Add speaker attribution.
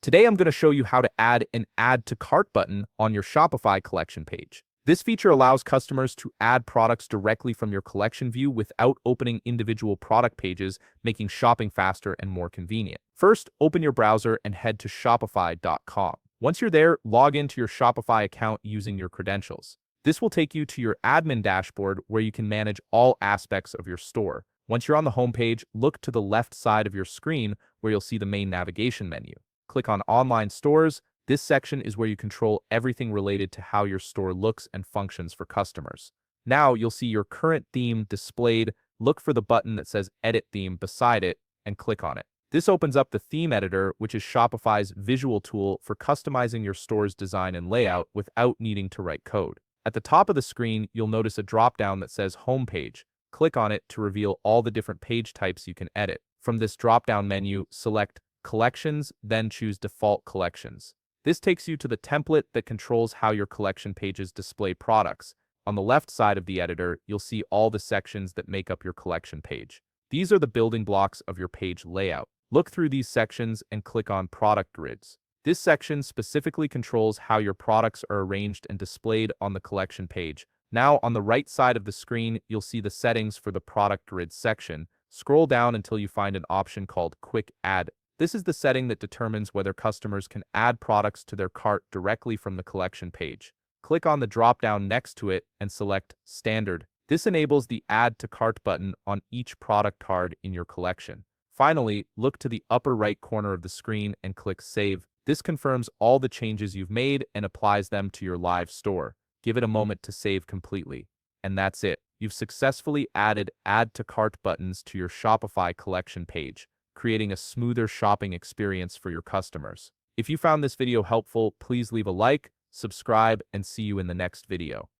Speaker 1: Today I'm going to show you how to add an Add to Cart button on your Shopify collection page. This feature allows customers to add products directly from your collection view without opening individual product pages, making shopping faster and more convenient. First, open your browser and head to shopify.com. Once you're there, log into your Shopify account using your credentials. This will take you to your admin dashboard where you can manage all aspects of your store. Once you're on the homepage, look to the left side of your screen where you'll see the main navigation menu. Click on Online Stores. This section is where you control everything related to how your store looks and functions for customers. Now you'll see your current theme displayed. Look for the button that says Edit Theme beside it and click on it. This opens up the theme editor, which is Shopify's visual tool for customizing your store's design and layout without needing to write code. At the top of the screen, you'll notice a drop-down that says Homepage. Click on it to reveal all the different page types you can edit. From this drop-down menu, select Collections, then choose Default Collections. This takes you to the template that controls how your collection pages display products. On the left side of the editor, you'll see all the sections that make up your collection page. These are the building blocks of your page layout. Look through these sections and click on Product Grids. This section specifically controls how your products are arranged and displayed on the collection page. Now, on the right side of the screen, you'll see the settings for the Product Grid section. Scroll down until you find an option called Quick Add. This is the setting that determines whether customers can add products to their cart directly from the collection page. Click on the drop-down next to it and select Standard. This enables the Add to Cart button on each product card in your collection. Finally, look to the upper right corner of the screen and click Save. This confirms all the changes you've made and applies them to your live store. Give it a moment to save completely. And that's it. You've successfully added Add to Cart buttons to your Shopify collection page, creating a smoother shopping experience for your customers. If you found this video helpful, please leave a like, subscribe, and see you in the next video.